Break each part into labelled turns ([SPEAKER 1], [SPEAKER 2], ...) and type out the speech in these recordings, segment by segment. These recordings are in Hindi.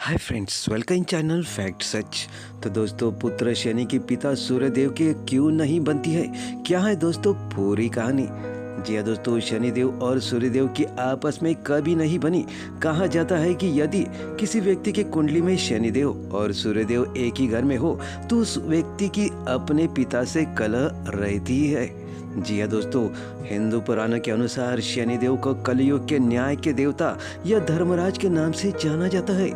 [SPEAKER 1] हाय friends, welcome channel fact Sach. तो दोस्तों, पुत्र शनि की पिता सूर्यदेव के क्यों नहीं बनती है, क्या है दोस्तों पूरी कहानी। जी हाँ दोस्तों, शनिदेव और सूर्यदेव की आपस में कभी नहीं बनी। कहा जाता है कि यदि किसी व्यक्ति की कुंडली में शनिदेव और सूर्यदेव एक ही घर में हो तो उस व्यक्ति की अपने पिता से कलह रहती है। जी हाँ दोस्तों, हिंदू पुराणों के अनुसार शनिदेव को कलयुग के न्याय के देवता या धर्मराज के नाम से जाना जाता है।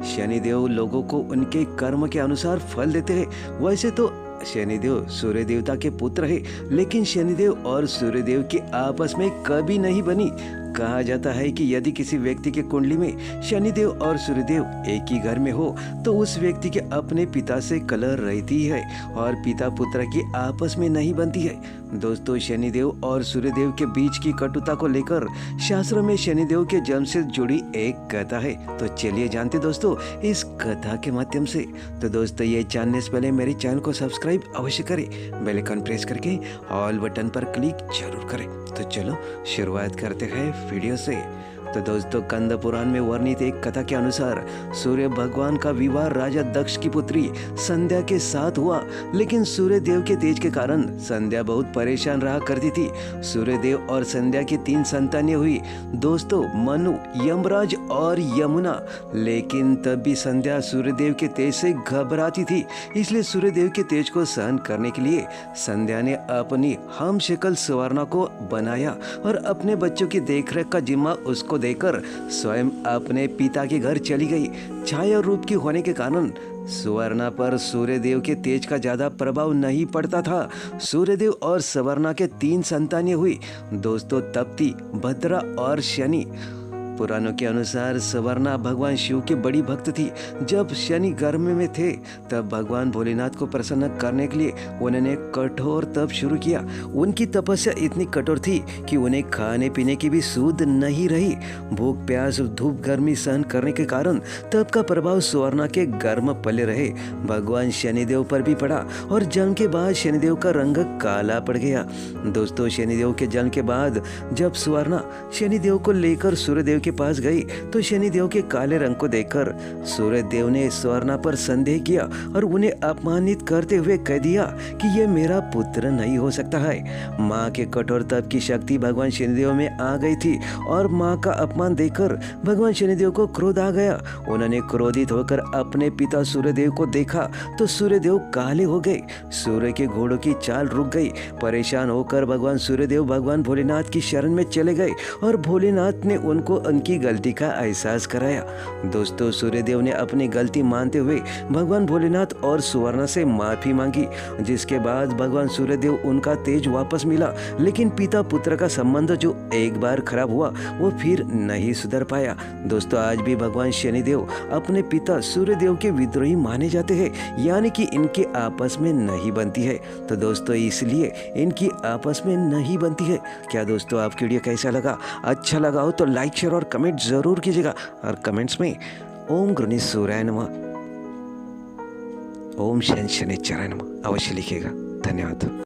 [SPEAKER 1] शनिदेव लोगों को उनके कर्म के अनुसार फल देते हैं। वैसे तो शनिदेव सूर्य देवता के पुत्र है, लेकिन शनिदेव और सूर्यदेव की आपस में कभी नहीं बनी। कहा जाता है कि यदि किसी व्यक्ति के कुंडली में शनिदेव और सूर्यदेव एक ही घर में हो तो उस व्यक्ति के अपने पिता से कलह रहती है और पिता पुत्र की आपस में नहीं बनती है। दोस्तों, शनिदेव और सूर्यदेव के बीच की कटुता को लेकर शास्त्र में शनिदेव के जन्म से जुड़ी एक कथा है। तो चलिए जानते दोस्तों इस कथा के माध्यम से। तो दोस्तों, ये जानने से पहले मेरे चैनल को सब्सक्राइब अवश्य करें, बेल आइकन प्रेस करके ऑल बटन पर क्लिक जरूर करें। तो चलो शुरुआत करते हैं वीडियो से। तो दोस्तों, कंद पुराण में वर्णित एक कथा के अनुसार सूर्य भगवान का विवाह राजा दक्ष की पुत्री संध्या के साथ हुआ, लेकिन सूर्य देव के तेज के कारण संध्या बहुत परेशान रहा करती थी। सूर्य देव और संध्या की 3 संतानें हुई दोस्तों, मनु, यमराज और यमुना। लेकिन तब भी संध्या सूर्य देव के तेज से घबराती थी, इसलिए सूर्य देव के तेज को सहन करने के लिए संध्या ने अपनी हम शक्ल सुवर्णा को बनाया और अपने बच्चों की देखरेख का जिम्मा उसको देकर स्वयं अपने पिता के घर चली गई। छाया रूप की होने के कारण सुवर्णा पर सूर्यदेव के तेज का ज्यादा प्रभाव नहीं पड़ता था। सूर्यदेव और सुवर्णा के 3 संतानें हुई दोस्तों, तप्ती, भद्रा और शनि। पुराणों के अनुसार सुवर्णा भगवान शिव की बड़ी भक्त थी। जब शनि गर्भ में थे तब भगवान भोलेनाथ को प्रसन्न करने के लिए उन्होंने कठोर तप शुरू किया। उनकी तपस्या इतनी कठोर थी कि उन्हें खाने पीने की भी सूध नहीं रही। भूख, प्यास, धूप, गर्मी सहन करने के कारण तप का प्रभाव सुवर्णा के गर्भ में पले रहे भगवान शनिदेव पर भी पड़ा और जन्म के बाद शनिदेव का रंग काला पड़ गया। दोस्तों, शनिदेव के जन्म के बाद जब सुवर्णा शनिदेव को लेकर सूर्यदेव के पास गई तो शनिदेव के काले रंग को देखकर सूर्यदेव ने सुवर्णा पर संदेह किया और उन्हें अपमानित करते हुए कह दिया कि यह मेरा पुत्र नहीं हो सकता है। माँ के कठोर तप की शक्ति भगवान शनिदेव में आ गई थी और माँ का अपमान देखकर भगवान शनिदेव को क्रोध आ गया। उन्होंने क्रोधित होकर अपने पिता सूर्यदेव को देखा तो सूर्यदेव काले हो गए। सूर्य के घोड़ों की चाल रुक गई। परेशान होकर भगवान सूर्यदेव भगवान भोलेनाथ की शरण में चले गए और भोलेनाथ ने उनको उनकी गलती का एहसास कराया। दोस्तों, सूर्यदेव ने अपनी गलती मानते हुए भगवान भोलेनाथ और सुवर्णा से माफी मांगी, जिसके बाद भगवान सूर्यदेव उनका तेज वापस मिला। लेकिन पिता पुत्र का संबंध जो एक बार खराब हुआ वो फिर नहीं सुधर पाया। दोस्तों, आज भी भगवान शनिदेव अपने पिता सूर्यदेव के विद्रोही माने जाते हैं, यानी कि इनके आपस में नहीं बनती है। तो दोस्तों, इसलिए इनकी आपस में नहीं बनती है। क्या दोस्तों आपकी वीडियो कैसा लगा? अच्छा लगा हो तो लाइक, शेयर और कमेंट जरूर कीजिएगा और कमेंट्स में ओम गणेश सूर्याय नमः, ओम शनि शनिश्चराय नमः अवश्य लिखिएगा। धन्यवाद।